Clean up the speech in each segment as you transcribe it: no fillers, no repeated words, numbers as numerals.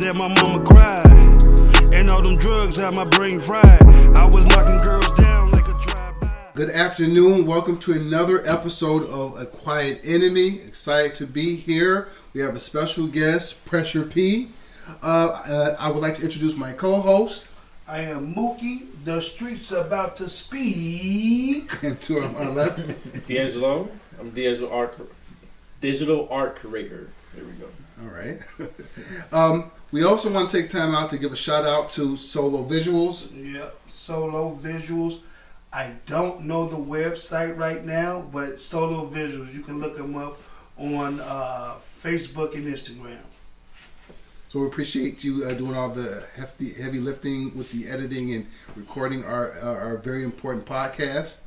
that my mama cried. And all them drugs had my brain fried. I was knocking girls down like a drive-by. Good afternoon. Welcome to another episode of A Quiet Enemy. Excited to be here. We have a special guest, Pressure P. I would like to introduce my co-host. I am Mookie. The streets about to speak. And to our left, D'Angelo. I'm D'Angelo digital art curator. There we go. All right. We also want to take time out to give a shout out to Solo Visuals. Yep, Solo Visuals. I don't know the website right now, but Solo Visuals. You can look them up on Facebook and Instagram. So we appreciate you doing all the heavy lifting with the editing and recording our very important podcast.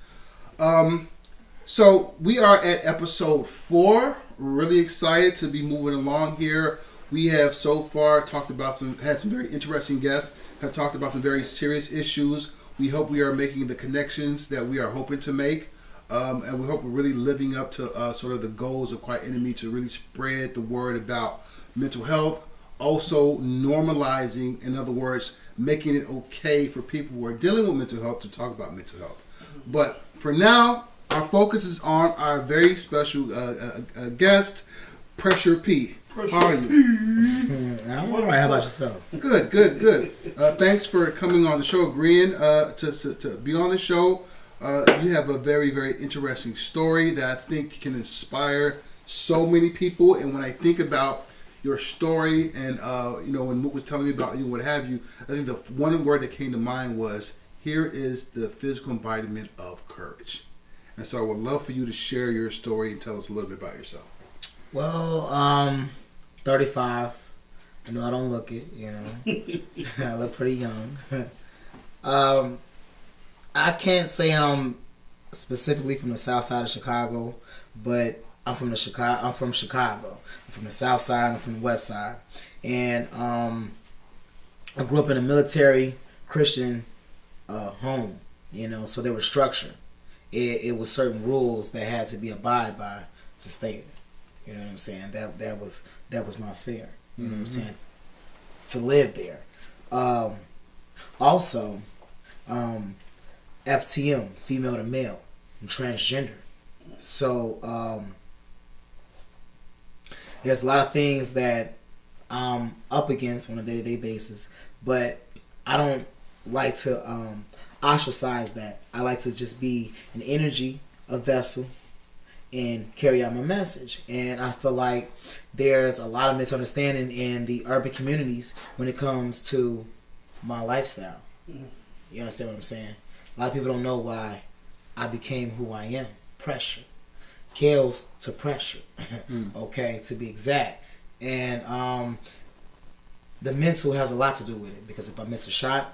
So we are at episode 4. We're really excited to be moving along here. We have so far had some very interesting guests, have talked about some very serious issues. We hope we are making the connections that we are hoping to make. And we hope we're really living up to sort of the goals of Quiet Enemy to really spread the word about mental health. Also normalizing, in other words, making it okay for people who are dealing with mental health to talk about mental health. But for now, our focus is on our very special guest, Pressure P. How are you? I'm all right. How about yourself? Good. Thanks for coming on the show, agreeing to be on the show. You have a very, very interesting story that I think can inspire so many people. And when I think about your story and, when Mook was telling me about you and what have you, I think the one word that came to mind was, here is the physical embodiment of courage. And so I would love for you to share your story and tell us a little bit about yourself. Well, 35. I know I don't look it, I look pretty young. I can't say I'm specifically from the south side of Chicago, but I'm from Chicago. I'm from the south side, I'm from the west side. And I grew up in a military Christian home, so there was structure. It was certain rules that had to be abided by to stay there. You know what I'm saying? That was my fear. You know what I'm saying? To live there. Also, FTM, female to male, and transgender. So there's a lot of things that I'm up against on a day-to-day basis, but I don't like to ostracize that. I like to just be an energy, a vessel, and carry out my message. And I feel like there's a lot of misunderstanding in the urban communities when it comes to my lifestyle. You understand what I'm saying? A lot of people don't know why I became who I am. Pressure. Kills to pressure. Okay, to be exact. And the mental has a lot to do with it, because if I miss a shot,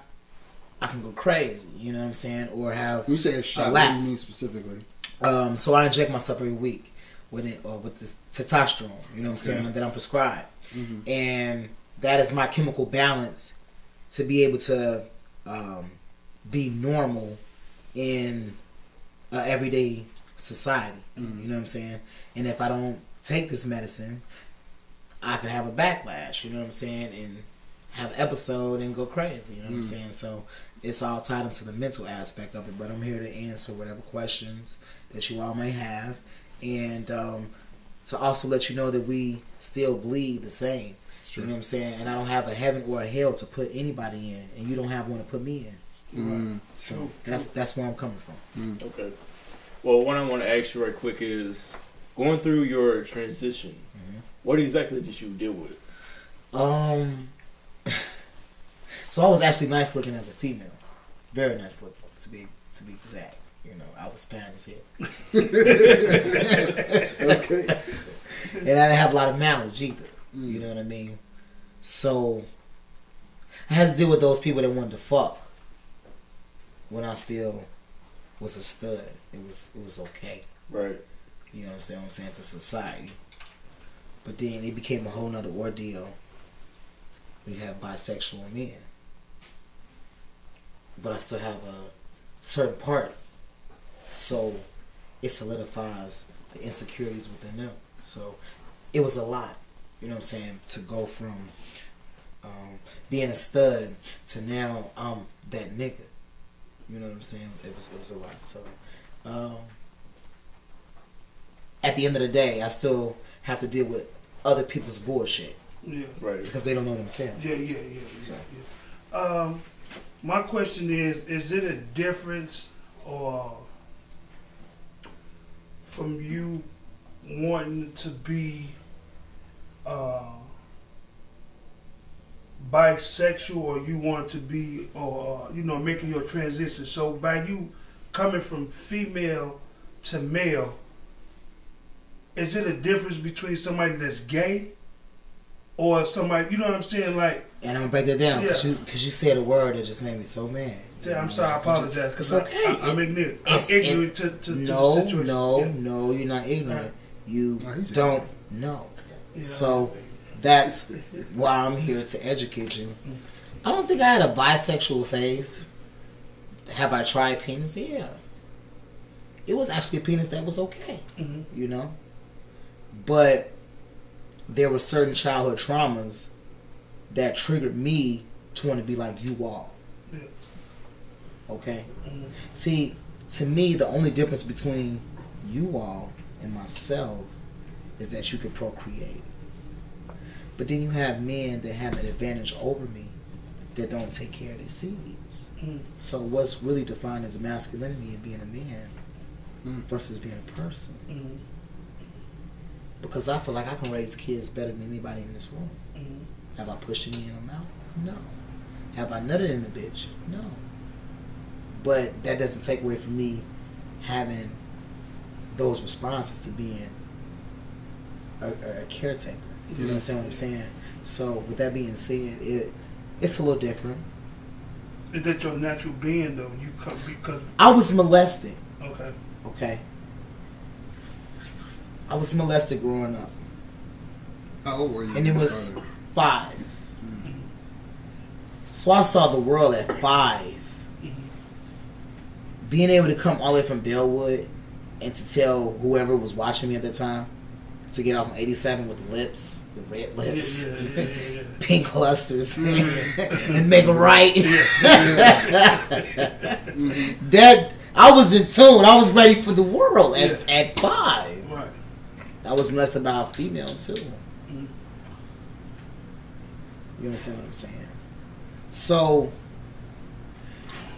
I can go crazy, you know what I'm saying? Or have When you say a shot, what do you mean specifically? So I inject myself every week with this testosterone, you know what I'm saying, that I'm prescribed. And that is my chemical balance to be able to be normal in everyday society. You know what I'm saying? And if I don't take this medicine, I could have a backlash, you know what I'm saying, and have an episode and go crazy, you know what I'm saying? So it's all tied into the mental aspect of it, but I'm here to answer whatever questions that you all may have, and to also let you know that we still bleed the same. Sure. You know what I'm saying? And I don't have a heaven or a hell to put anybody in, and you don't have one to put me in. So that's where I'm coming from. Okay. Well, what I want to ask you right quick is, going through your transition, what exactly did you deal with? So I was actually nice looking as a female, very nice looking to be exact. I was fine as hell. Okay. And I didn't have a lot of knowledge either. You know what I mean? So I had to deal with those people that wanted to fuck when I still was a stud. It was okay. Right. You understand what I'm saying? To society. But then it became a whole nother ordeal. We have bisexual men. But I still have certain parts. So it solidifies the insecurities within them. So it was a lot, you know what I'm saying, to go from being a stud to now I'm that nigga. You know what I'm saying? It was a lot. So at the end of the day, I still have to deal with other people's bullshit. Yeah. Right. Because they don't know themselves. Yeah. So. My question is it a difference or from you wanting to be bisexual or you want to be or making your transition? So by you coming from female to male, is it a difference between somebody that's gay or somebody, you know what I'm saying, like? And I'm gonna break that down because Yeah. you said a word that just made me so mad. Yeah, I'm sorry, I apologize. It's okay. I'm ignorant. I'm ignorant to the situation. No, you're not ignorant. Right. You he's don't know. Yeah. So that's why I'm here to educate you. I don't think I had a bisexual phase. Have I tried penis? Yeah. It was actually a penis that was okay. Mhm. You know? But there were certain childhood traumas that triggered me to want to be like you all. Yeah. Okay? Mhm. See, to me, the only difference between you all and myself is that you can procreate. But then you have men that have an advantage over me that don't take care of their seeds. Mhm. So what's really defined as masculinity and being a man versus being a person? Mhm. Because I feel like I can raise kids better than anybody in this room. Mhm. Have I pushed any in them out? No. Have I nutted in the bitch? No. But that doesn't take away from me having those responses to being a caretaker. You understand what I'm saying? So with that being said, it's a little different. Is that your natural being though? You come because I was molested. okay. Okay. I was molested growing up. How old were you? And it was 5. So I saw the world at 5. Being able to come all the way from Bellwood and to tell whoever was watching me at the time to get off on 87 with the lips, the red lips, Yeah. pink clusters, and make a right. That I was in tune. I was ready for the world at 5. Right. I was molested by a female too. Mhm. You understand what I'm saying? So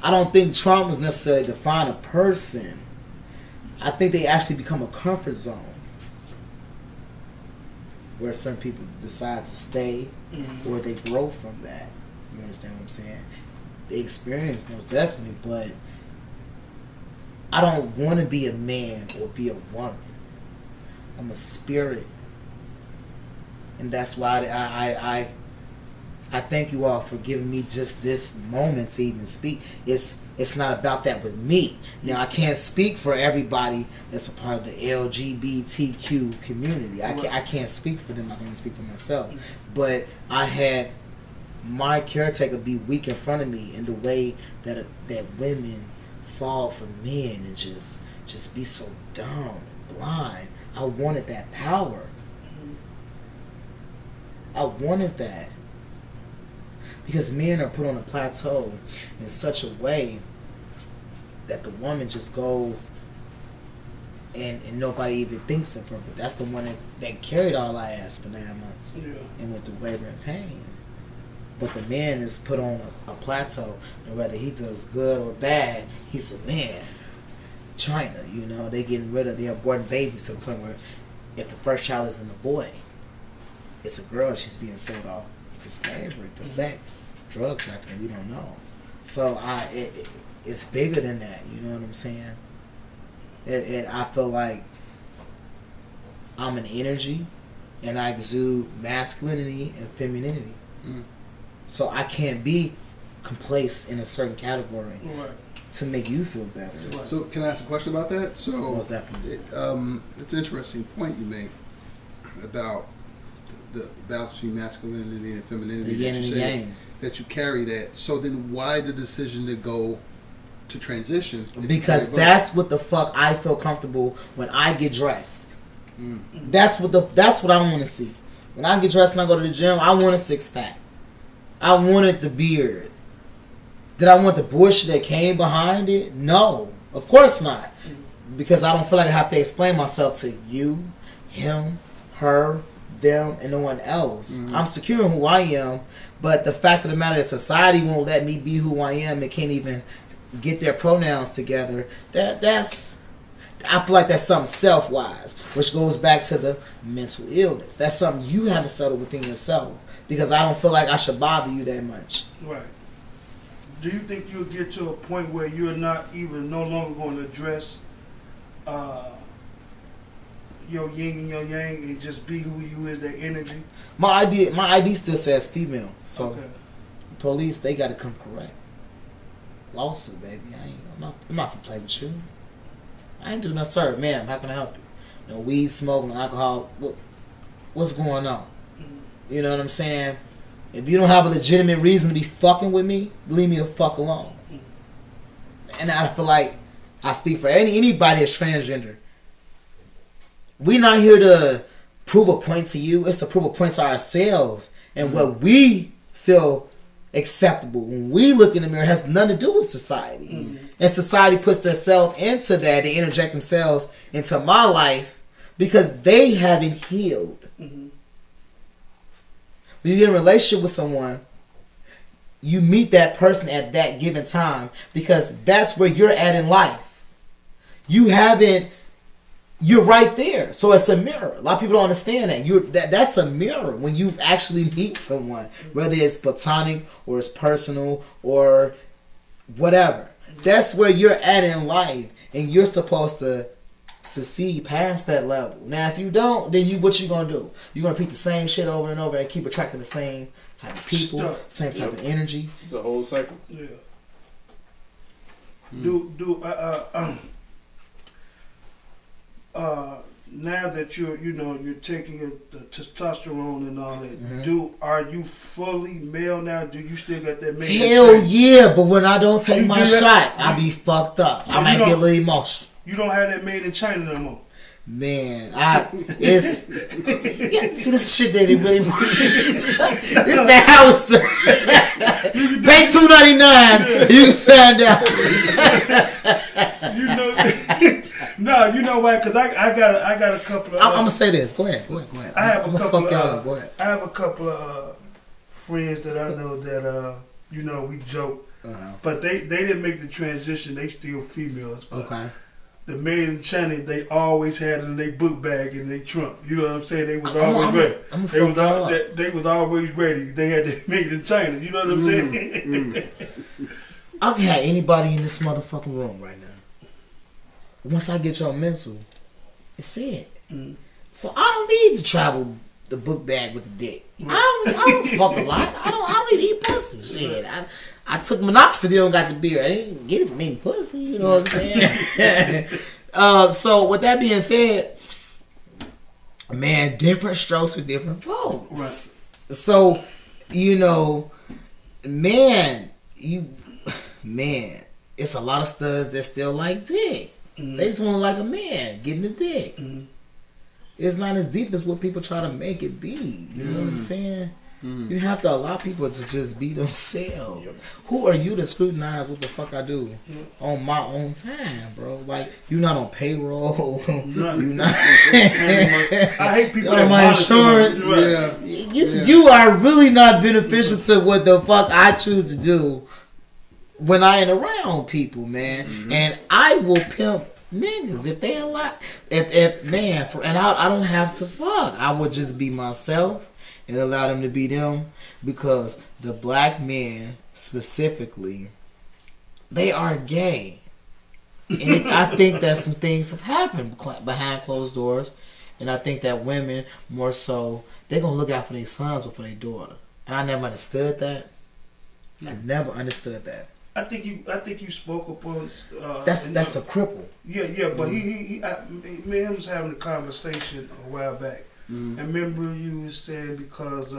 I don't think traumas necessarily define a person. I think they actually become a comfort zone where certain people decide to stay or they grow from that. You understand what I'm saying? They experience most definitely, but I don't want to be a man or be a woman. I'm a spirit. And that's why I thank you all for giving me just this moment to even speak. It's not about that with me. Now I can't speak for everybody that's a part of the LGBTQ community. I can't speak for them. I can only speak for myself. But I had my caretaker be weak in front of me in the way that women fall for men and just be so dumb and blind. I wanted that power. I wanted that. Because men are put on a plateau in such a way that the woman just goes and nobody even thinks of her. But that's the one that carried all our ass for 9 months and went through labor and pain. But the man is put on a plateau, and whether he does good or bad, he's a man. China, they getting rid of, they're aborting babies to the point where if the first child isn't a boy, it's a girl, she's being sold off to slavery for sex, drug trafficking, we don't know. So it's bigger than that, you know what I'm saying? I feel like I'm an energy and I exude masculinity and femininity. So I can't be complacent in a certain category to make you feel better. So can I ask a question about that? So Most definitely. It's an interesting point you make about the balance between masculinity and femininity. The yin and the yang. That you carry that. So then why the decision to go to transition? Because that's what the fuck I feel comfortable when I get dressed. That's what I want to see. When I get dressed and I go to the gym, I want a 6-pack. I wanted the beard. Did I want the bullshit that came behind it? No, of course not. Because I don't feel like I have to explain myself to you, him, her, them, and no one else. I'm secure in who I am, but the fact of the matter is society won't let me be who I am and can't even get their pronouns together. That's I feel like that's something self-wise, which goes back to the mental illness. That's something you haven't settled within yourself, because I don't feel like I should bother you that much. Right. Do you think you'll get to a point where you're not even no longer going to address your yin and your yang and just be who you is, that energy? My ID still says female, so Okay. police, they got to come correct. Lawsuit, baby. I'm not gonna play with you. I ain't doing no, sir, ma'am. How can I help you? No weed smoke, no alcohol. What's going on? You know what I'm saying? If you don't have a legitimate reason to be fucking with me, leave me the fuck alone. And I feel like I speak for anybody that's transgender. We're not here to prove a point to you. It's to prove a point to ourselves. And what we feel acceptable when we look in the mirror has nothing to do with society. And society puts themselves into that. They interject themselves into my life because they haven't healed. When you get in a relationship with someone, you meet that person at that given time because that's where you're at in life. You're right there. So it's a mirror. A lot of people don't understand that. That's a mirror when you actually meet someone, whether it's platonic or it's personal or whatever. That's where you're at in life, and you're supposed to succeed past that level. Now, if you don't, then what you gonna do? You're gonna repeat the same shit over and over and keep attracting the same type of people, same type of energy. It's a whole cycle. Yeah. Now that you're taking the testosterone and all that, are you fully male now? Do you still got that man? Hell yeah, but when I don't take my shot, I be fucked up. I might get a little emotional. You don't have that made in China no more. Man, it's see this shit that they really it's the Hollister. Pay $2.99. You can find out. No, you know why? Because I got a couple of. I'm gonna say this. Go ahead. I have I'm a gonna couple fuck y'all of. up. Go ahead. I have a couple of friends that I know that we joke, but they didn't make the transition. They still females. But Okay. The made in China, they always had it in their book bag and their trunk. You know what I'm saying? They was always ready. They was always ready. They had that made in China. You know what I'm saying? I can have anybody in this motherfucking room right now. Once I get your mental, it's it. So I don't need to travel the book bag with the dick. I don't fuck a lot. I don't even eat pussy. Shit. I took minoxidil and got the beer. I didn't get it from eating pussy. You know what I'm saying? So with that being said, man, different strokes for different folks. Right. So, man, it's a lot of studs that still like dick. They just want to like a man getting the dick. It's not as deep as what people try to make it be. You know what I'm saying? You have to allow people to just be themselves. Who are you to scrutinize what the fuck I do on my own time, bro? Like, you're not on payroll. You're not. I hate people on my insurance. You are really not beneficial to what the fuck I choose to do when I ain't around people, man. And I will pimp niggas if they allow. And I don't have to fuck. I would just be myself and allow them to be them, because the black men specifically, they are gay. And I think that some things have happened behind closed doors, and I think that women more so, they're gonna look out for their sons before their daughter. And I never understood that. I never understood that. I think you spoke upon. That's a cripple. Yeah, but me and him was having a conversation a while back. And remember you was saying because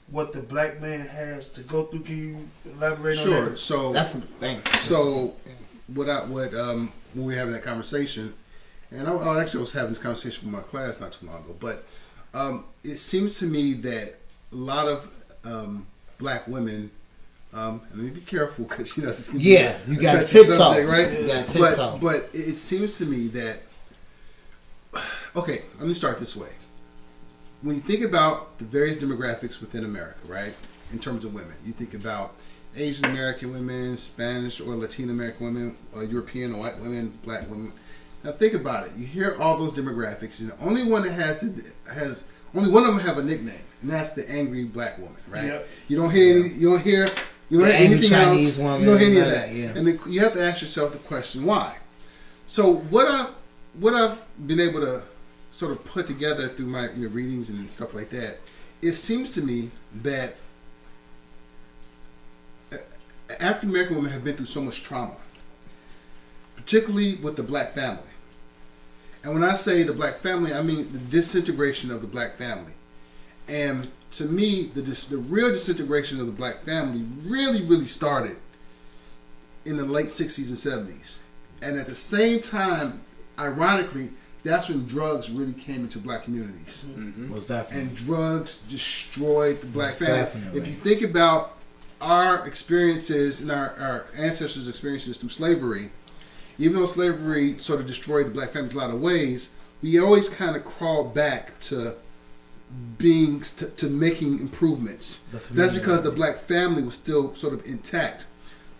what the black man has to go through. Can you elaborate on that? Sure. So that's thanks. So when we were having that conversation, and I actually was having this conversation with my class not too long ago, but it seems to me that a lot of black women. And let me be careful because this can Yeah, be you got touchy tiptoe. subject, right? You got tiptoe. But it seems to me that okay, let me start this way. When you think about the various demographics within America, right, in terms of women, you think about Asian American women, Spanish or Latin American women, European or white women, black women. Now think about it. You hear all those demographics, and the only one that has only one of them have a nickname, and that's the angry black woman, right? Yep. You don't hear any, you don't hear anything Chinese else. woman, You don't hear any of none that. of that, yeah. And then you have to ask yourself the question, why? So what I've been able to sort of put together through my readings and stuff like that, it seems to me that African American women have been through so much trauma, particularly with the black family. And when I say the black family, I mean the disintegration of the black family. And to me, the real disintegration of the black family really started in the late 60s and 70s. And at the same time, ironically, that's when drugs really came into black communities. Mm-hmm. Was definitely. And drugs destroyed the black Most family. definitely. If you think about our experiences and our ancestors' experiences through slavery, even though slavery sort of destroyed the black families in a lot of ways, we always kind of crawled back to making improvements. That's because the black family was still sort of intact.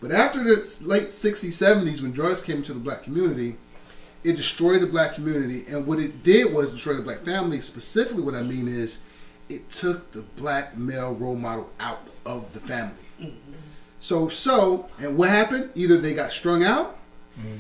But after the late 60s, 70s, when drugs came into the black community, it destroyed the black community. And what it did was destroy the black family. Specifically, what I mean is it took the black male role model out of the family. And what happened? Either they got strung out,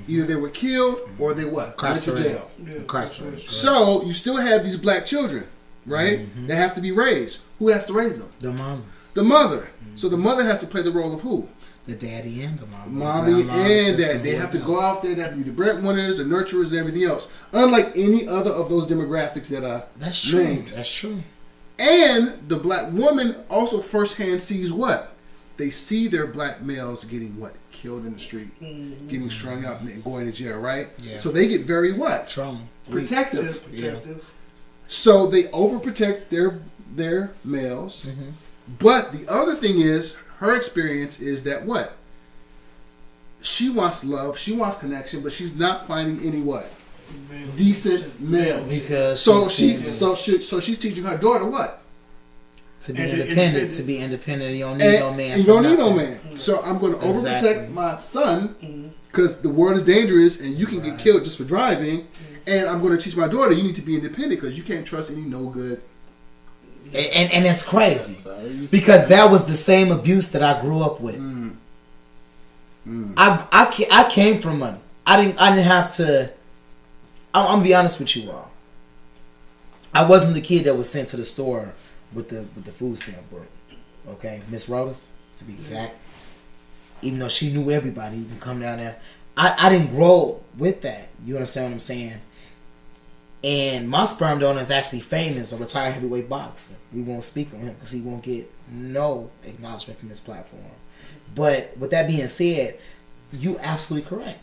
either they were killed, or they what? Went to jail. Incarcerated. So you still have these black children, right? They have to be raised. Who has to raise them? The mamas. The mother. So the mother has to play the role of who? The daddy and the mama. Mommy Grandma, and sister, dad. They have to whoever go else. out there. They have to be the breadwinners, the nurturers, and everything else. Unlike any other of those demographics that I That's true. named. That's true. And the black woman also firsthand sees what? They see their black males getting what? Killed in the street, getting strung out and going to jail, right? Yeah. So they get very what? Trauma. Protective. Protective. So they overprotect their males. But the other thing is, her experience is that what? She wants love, she wants connection, but she's not finding any what? Decent males. Because So she's teaching her daughter what? to be And- independent, and- to be independent, you don't need no man. You for don't need no nothing. man. So I'm going to Exactly. overprotect my son because the world is dangerous and you can get killed just for driving. And I'm going to teach my daughter you need to be independent because you can't trust any no good. And it's crazy Sorry, because that was the same abuse that I grew up with. I came from money. I didn't have to. I'm gonna be honest with you all. I wasn't the kid that was sent to the store with the food stamp book. Okay, Miss Rodas, to be exact. Even though she knew everybody, you can come down there. I didn't grow with that. You understand what I'm saying? And my sperm donor is actually famous, a retired heavyweight boxer. We won't speak on him because he won't get no acknowledgement from this platform. But with that being said, you absolutely correct.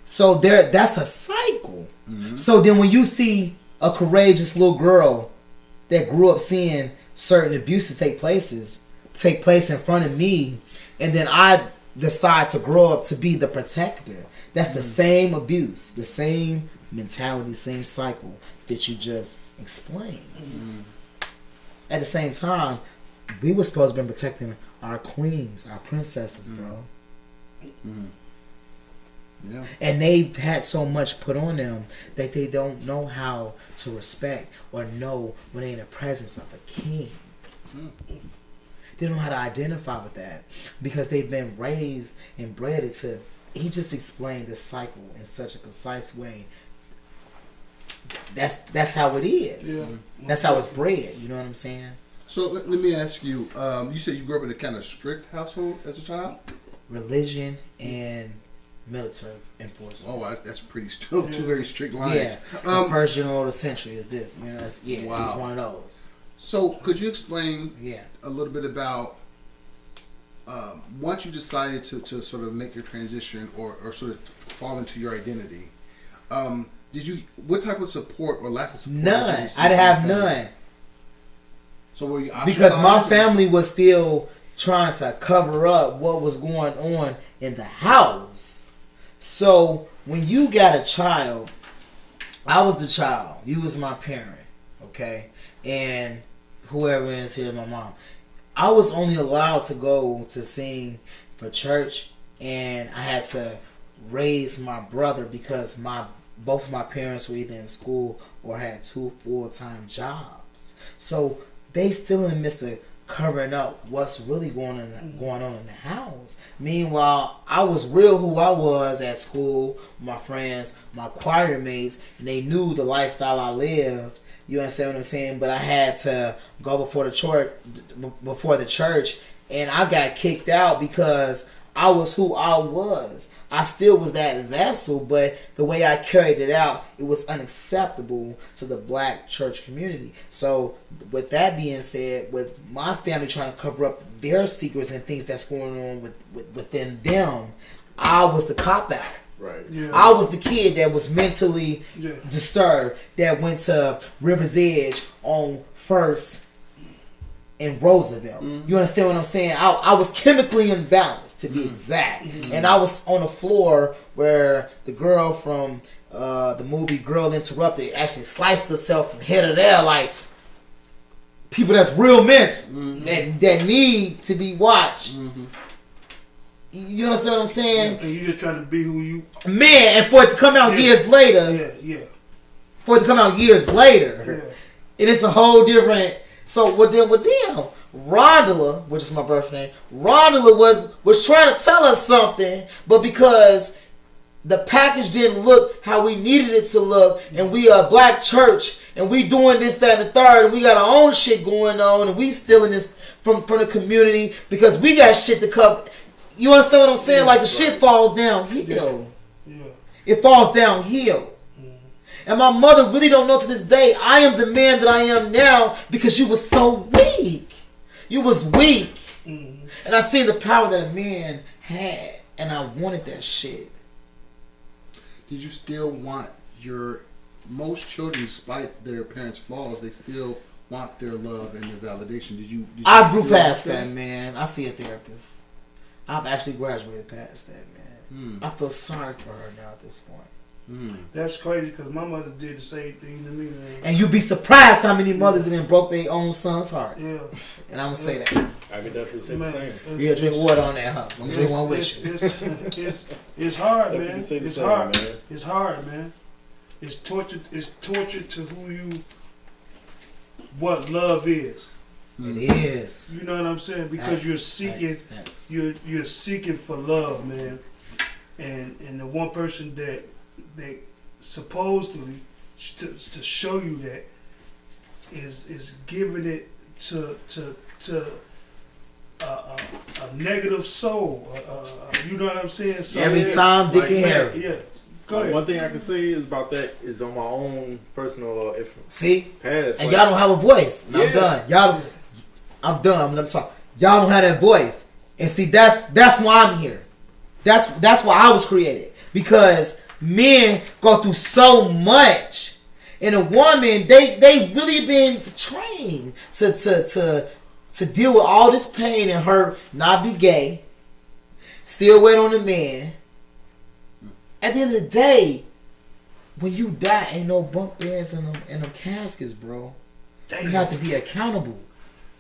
So that's a cycle. So then when you see a courageous little girl that grew up seeing certain abuses take place in front of me, and then I decide to grow up to be the protector, that's the same abuse, the same mentality, same cycle that you just explained. At the same time, we were supposed to be protecting our queens, our princesses, bro. Yeah. And they've had so much put on them that they don't know how to respect or know when they're in the presence of a king. They don't know how to identify with that because they've been raised and bred to. He just explained the cycle in such a concise way. That's how it is. Yeah. That's how it's bred. You know what I'm saying? So let me ask you. You said you grew up in a kind of strict household as a child. Religion and military enforcement. Oh, that's pretty. Those are two very strict lines. Yeah. The Persian order of the century is this. You know, it's Wow. one of those. So could you explain Yeah. a little bit about once you decided to sort of make your transition or sort of fall into your identity? What type of support or lack of support? did None. you see I'd from have your family? none. So were you Because my ostracized or- family was still trying to cover up what was going on in the house. So when you got a child, I was the child, you was my parent, okay, and whoever is here, my mom. I was only allowed to go to sing for church, and I had to raise my brother because both of my parents were either in school or had 2 full-time jobs. So they still in the midst of covering up what's really going on in the house. Meanwhile, I was real who I was at school, my friends, my choir mates, and they knew the lifestyle I lived. You understand what I'm saying? But I had to go before the church, and I got kicked out because I was who I was. I still was that vessel, but the way I carried it out, it was unacceptable to the black church community. So with that being said, with my family trying to cover up their secrets and things that's going on within them, I was the cop out. Right. Yeah. I was the kid that was mentally disturbed, that went to River's Edge on First in Roosevelt. You understand what I'm saying? I was chemically imbalanced, to be exact. And I was on the floor where the girl from the movie Girl Interrupted actually sliced herself from here to there, like people that's real men that need to be watched. You understand what I'm saying? And you just trying to be who you... Man, and for it to come out years later. Yeah. For it to come out years later. Yeah. And it's a whole different... So with them, Rondala, which is my birth name, Rondala was trying to tell us something, but because the package didn't look how we needed it to look, and we are a black church, and we doing this, that, and the third, and we got our own shit going on, and we stealing this from the community because we got shit to cover. You understand what I'm saying? Like the shit falls downhill. Yeah. It falls downhill. And my mother really don't know to this day, I am the man that I am now because you was so weak. You was weak. And I seen the power that a man had. And I wanted that shit. Did you still want most children, despite their parents' flaws, they still want their love and their validation? Did you I grew past that, man. I see a therapist. I've actually graduated past that, man. I feel sorry for her now at this point. That's crazy because my mother did the same thing to me, man. And you'd be surprised how many mothers then broke their own son's hearts. Yeah. And I'm going to say that. I could definitely say the same. Yeah, drink water on that, huh? I'm going to drink one with you. It's hard, man. Definitely say the It's same, hard. man. It's hard, man. It's torture. It's torture to what love is. It is. You know what I'm saying? Because you're seeking, you're seeking for love, man. And the one person that they supposedly to show you that is giving it to a negative soul. You know what I'm saying? So every time, Dick and Harry. Yeah. Go ahead. One thing I can say is about that is on my own personal See? past. And y'all don't have a voice. And I'm done. I'm done. Let me talk. Y'all don't have that voice. And see, that's why I'm here. That's why I was created. Because men go through so much. And a woman, they really been trained to deal with all this pain and hurt, not be gay, still wait on the man. At the end of the day, when you die, ain't no bunk beds in them caskets, bro. You have to be accountable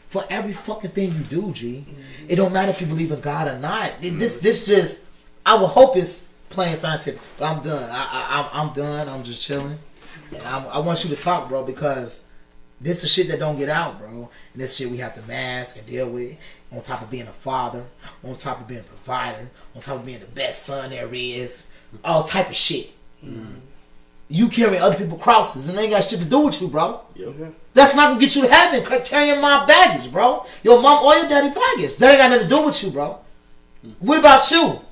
for every fucking thing you do, G. It don't matter if you believe in God or not. This just, I would hope it's plain scientific, but I'm done. I'm done. I'm just chilling. And I want you to talk, bro, because this is shit that don't get out, bro. And this shit we have to mask and deal with. On top of being a father, on top of being a provider, on top of being the best son there is, all type of shit. You carrying other people's crosses and they ain't got shit to do with you, bro. Yep. That's not gonna get you to heaven. Carrying my baggage, bro. Your mom or your daddy baggage. That ain't got nothing to do with you, bro. What about you?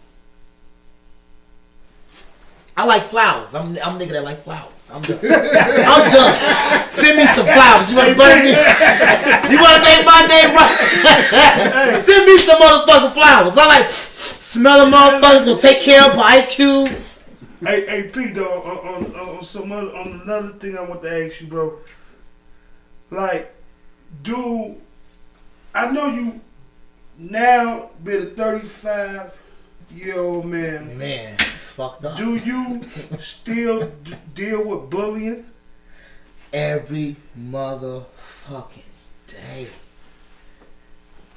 I like flowers. I'm a nigga that like flowers. I'm done. I'm done. Send me some flowers. You wanna burn me? You wanna make my day right? Send me some motherfucking flowers. I like smelling motherfuckers. Gonna take care of my ice cubes. Hey, Pete, though, on another thing I want to ask you, bro. Like, I know now being a 35-year-old man, Man, it's fucked up. do you still deal with bullying? Every motherfucking day.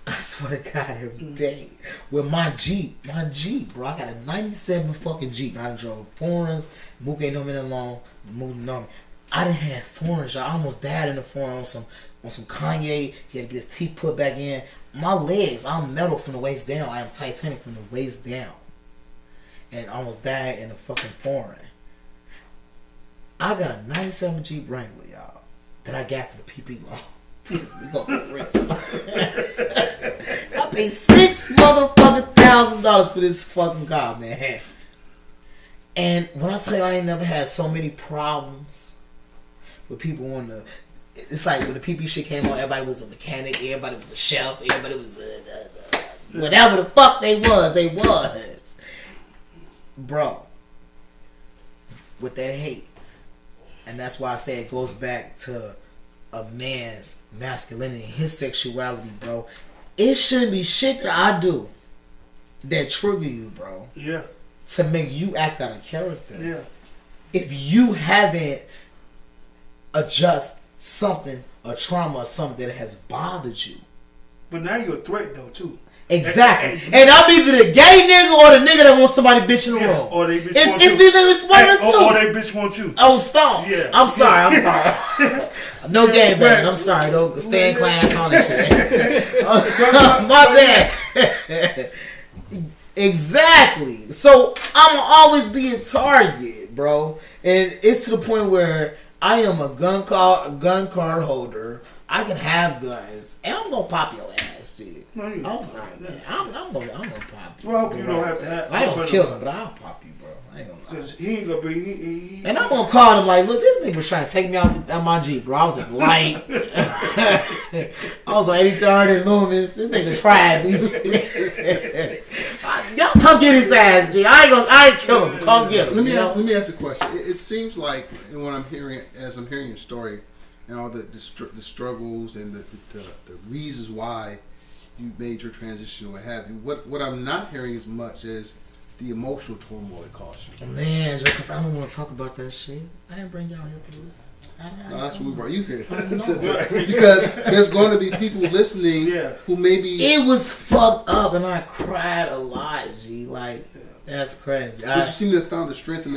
I swear to God, every day. With my Jeep, bro. I got a 97 fucking Jeep. I done drove foreigns. Mook ain't no minute long. Moving on. I done had foreigns, y'all. I almost died in the foreign on some Kanye. He had to get his teeth put back in. My legs, I'm metal from the waist down. I am titanic from the waist down. And I almost died in a fucking foreign. I got a 97 Jeep Wrangler, y'all, that I got for the PP loan. I paid $6 motherfucking $1,000 for this fucking car, man. And when I tell you I ain't never had so many problems with people on the, it's like when the PP shit came on, everybody was a mechanic, everybody was a chef, everybody was whatever the fuck they was. Bro, with that hate. And that's why I say it goes back to a man's masculinity, his sexuality, bro. It shouldn't be shit that I do that trigger you, bro. Yeah. To make you act out of character. Yeah. If you haven't adjust something, a trauma or something that has bothered you. But now you're a threat though too. Exactly. And I'm either the gay nigga or the nigga that wants somebody bitch in the room. Or they bitch it's want you. It's one of the two. Or they bitch want you. Oh, stop. Yeah. I'm sorry. No game bang. I'm sorry. Don't stay in class on this shit. My bad. Exactly. So I'm always being targeted, bro. And it's to the point where I am a gun card holder. I can have guns, and I'm gonna pop your ass, dude. No, I'm sorry, man. I'm gonna pop you. Well, I hope you don't have to have. I ain't gonna kill him, but I'll pop you, bro. I ain't gonna lie. Because he ain't gonna be. He And I'm gonna call him like, look, this nigga was trying to take me out my Jeep, bro. I was at light. I was on 83rd and Loomis. This nigga tried these. Y'all come get his ass, G. I ain't kill him. Come get him. Let me ask a question. It seems like, and what I'm hearing as I'm hearing your story, and all the struggles and the reasons why you made your transition or what have you. What I'm not hearing as much as the emotional turmoil it caused you. Man, because I don't want to talk about that shit. I didn't bring y'all here for this. No, that's what we brought you here. Because there's going to be people listening who maybe... It was fucked up and I cried a lot, G. Like, that's crazy. But you seem to have found the strength and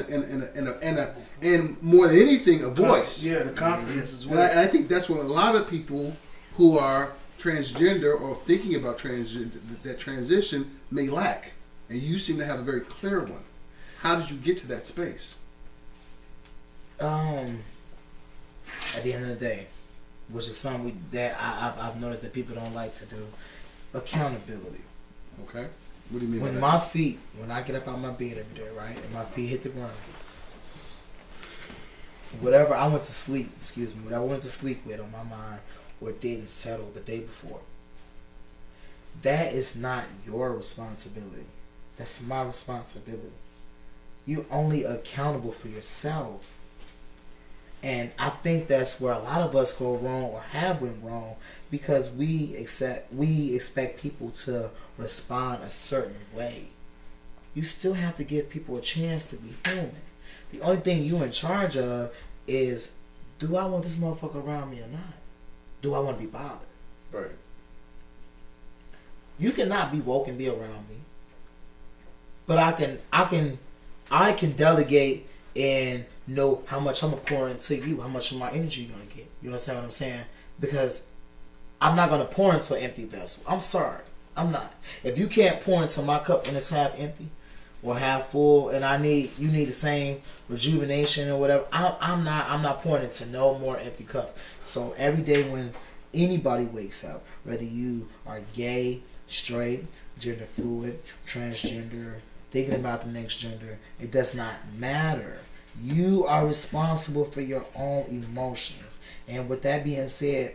more than anything, a voice. Yeah, the confidence as well. And I think that's what a lot of people who are transgender or thinking about that transition may lack. And you seem to have a very clear one. How did you get to that space? At the end of the day, which is something that I've noticed that people don't like to do, accountability. Okay. What do you mean when by that? When I get up out my bed every day, right, and my feet hit the ground, whatever I went to sleep with on my mind or didn't settle the day before, that is not your responsibility. That's my responsibility. You're only accountable for yourself. And I think that's where a lot of us go wrong or have went wrong, because we expect people to respond a certain way. You still have to give people a chance to be human. The only thing you in charge of is, do I want this motherfucker around me or not? Do I want to be bothered? Right. You cannot be woke and be around me. But I can delegate and know how much I'm gonna pour into you, how much of my energy you're gonna get. You understand what I'm saying? Because I'm not gonna pour into an empty vessel. I'm sorry, I'm not. If you can't pour into my cup when it's half empty or half full, and you need the same rejuvenation or whatever, I'm not pouring into no more empty cups. So every day when anybody wakes up, whether you are gay, straight, gender fluid, transgender, thinking about the next gender, it does not matter. You are responsible for your own emotions. And with that being said,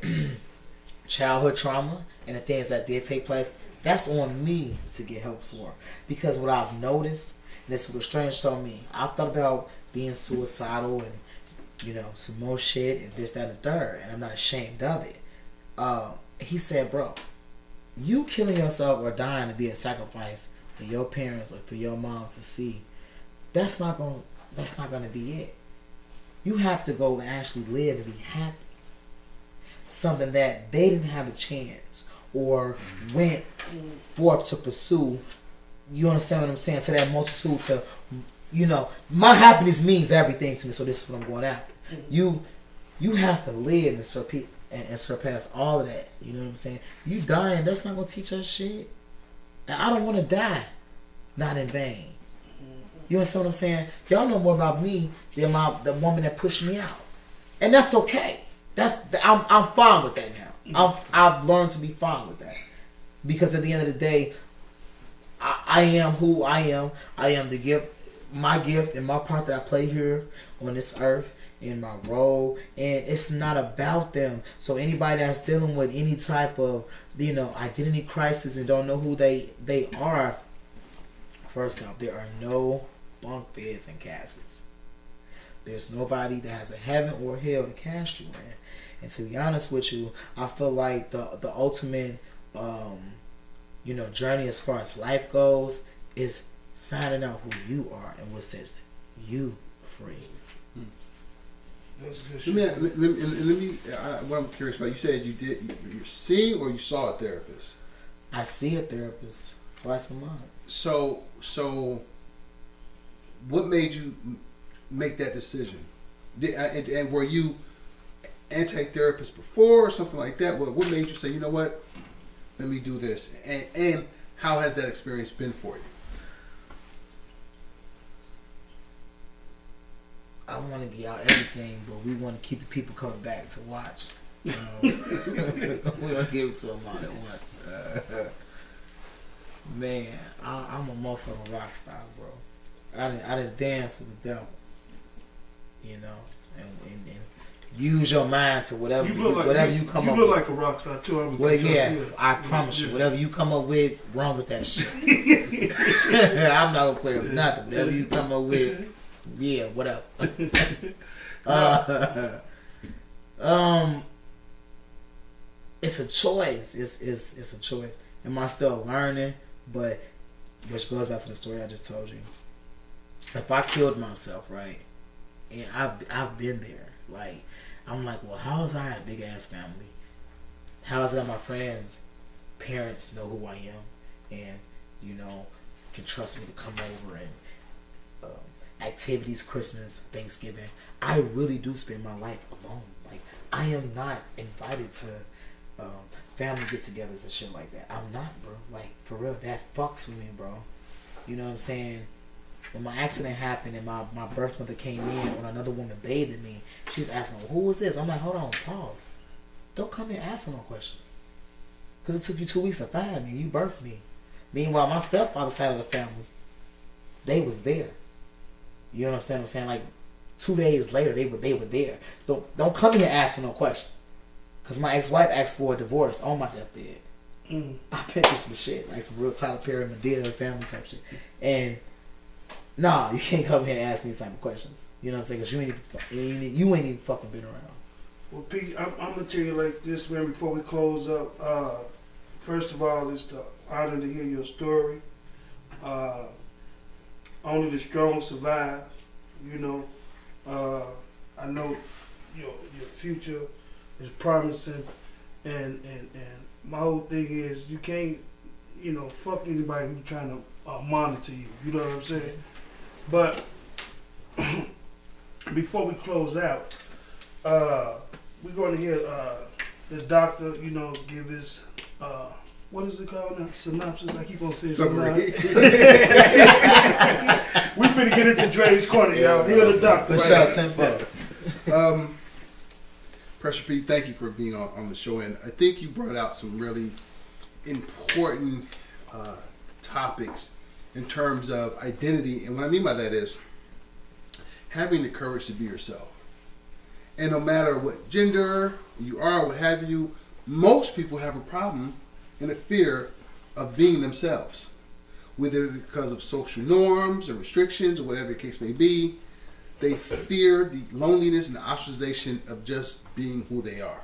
childhood trauma and the things that did take place, that's on me to get help for. Because what I've noticed, and this is what Strange told me, I thought about being suicidal and, some more shit and this, that, and the third. And I'm not ashamed of it. He said, bro, you killing yourself or dying to be a sacrifice for your parents or for your mom to see, that's not gonna be it. You have to go and actually live and be happy. Something that they didn't have a chance or went forth to pursue. You understand what I'm saying? To that multitude, to, my happiness means everything to me. So this is what I'm going after. You have to live and surpass all of that. You know what I'm saying? You dying, that's not gonna teach us shit. And I don't want to die, not in vain. You understand what I'm saying? Y'all know more about me than the woman that pushed me out, and that's okay. I'm fine with that now. I've learned to be fine with that, because at the end of the day, I am who I am. I am the gift, my gift, and my part that I play here on this earth in my role, and it's not about them. So anybody that's dealing with any type of identity crisis and don't know who they are, first off, there are no bunk beds and caskets. There's nobody that has a heaven or hell to cast you in. And to be honest with you, I feel like the ultimate journey as far as life goes is finding out who you are and what sets you free. Let me. What I'm curious about, you said you're seeing or you saw a therapist? I see a therapist twice a month. So, what made you make that decision? And were you anti-therapist before or something like that? What made you say, you know what, let me do this? And how has that experience been for you? I want to give out everything, but we want to keep the people coming back to watch. We want to give it to them all at once. Man, I'm a motherfucking rock star, bro. I done dance with the devil, and use your mind to whatever you come up with. You look like a rock star too. Well, yeah, I promise you, whatever you come up with, run with that shit. I'm not gonna play with nothing. Whatever you come up with, yeah, whatever. It's a choice. It's a choice. Am I still learning? But which goes back to the story I just told you. If I killed myself, right, and I've been there, like, I'm like, well, how is I a big ass family? How is it that my friends' parents know who I am, and can trust me to come over and activities, Christmas, Thanksgiving? I really do spend my life alone. Like, I am not invited to family get-togethers and shit like that. I'm not, bro. Like, for real, that fucks with me, bro. You know what I'm saying? When my accident happened and my birth mother came in or another woman bathed me, she's asking, well, who was this? I'm like, hold on, pause. Don't come here asking no questions. Because it took you 2 weeks to find me. You birthed me. Meanwhile, my stepfather's side of the family, they was there. You understand what I'm saying? Like, 2 days later, they were there. So don't come here asking no questions. Because my ex-wife asked for a divorce on my deathbed. I been through some shit, like some real Tyler Perry, Madea family type shit. And nah, you can't come here and ask these type of questions. You know what I'm saying? Because you ain't even fucking been around. Well, Pete, I'm gonna tell you like this, man. Before we close up, first of all, it's the honor to hear your story. Only the strong survive. I know your future is promising, and my whole thing is you can't, fuck anybody who's trying to monitor you. You know what I'm saying? But before we close out, we're going to hear the doctor, give his what is it called now? Synopsis. I keep on saying summary. We finna get into Dre's corner, y'all. Hear the doctor. Push out 10-4. Pressure Pete, thank you for being on the show, and I think you brought out some really important topics in terms of identity, and what I mean by that is having the courage to be yourself. And no matter what gender you are, what have you, most people have a problem and a fear of being themselves, whether because of social norms or restrictions or whatever the case may be. They fear the loneliness and the ostracization of just being who they are.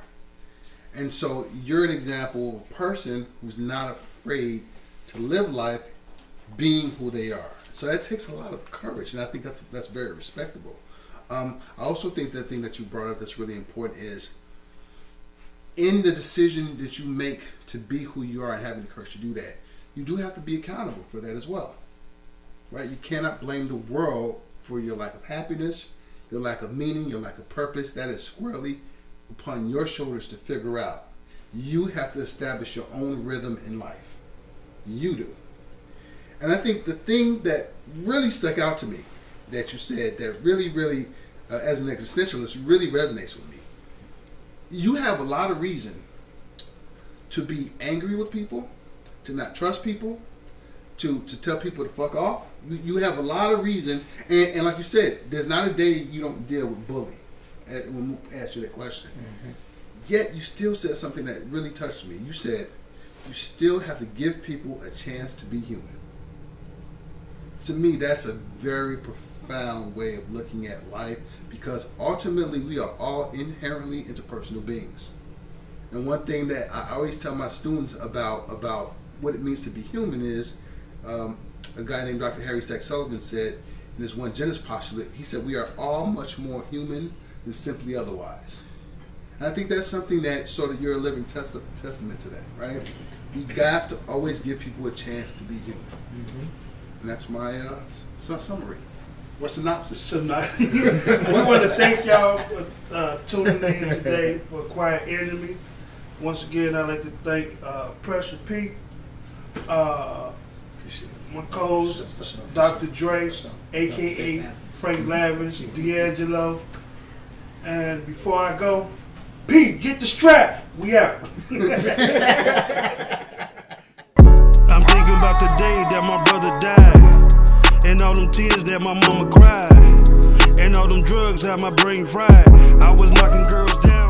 And so you're an example of a person who's not afraid to live life being who they are. So that takes a lot of courage, and I think that's very respectable. I also think the thing that you brought up that's really important is in the decision that you make to be who you are and having the courage to do that, you do have to be accountable for that as well. Right? You cannot blame the world for your lack of happiness, your lack of meaning, your lack of purpose. That is squarely upon your shoulders to figure out. You have to establish your own rhythm in life. You do. And I think the thing that really stuck out to me that you said that really, as an existentialist, really resonates with me. You have a lot of reason to be angry with people, to not trust people, to tell people to fuck off. You have a lot of reason, and like you said, there's not a day you don't deal with bullying. When we asked you that question, yet you still said something that really touched me. You said you still have to give people a chance to be human. To me, that's a very profound way of looking at life, because ultimately we are all inherently interpersonal beings. And one thing that I always tell my students about what it means to be human is a guy named Dr. Harry Stack Sullivan said in this one genus postulate, he said we are all much more human than simply otherwise. And I think that's something that sort of you're a living testament to that, right? You have to always give people a chance to be human. And that's my summary or synopsis. We want to thank y'all for tuning in today for Quiet Enemy. Once again, I'd like to thank Pressure Pete, my co-host, Dr. Dre, A.K.E. Frank Lavish, D'Angelo. And before I go, Pete, get the strap. We out. I'm thinking about the day that my brother died, and all them tears that my mama cried, and all them drugs had my brain fried. I was knocking girls down.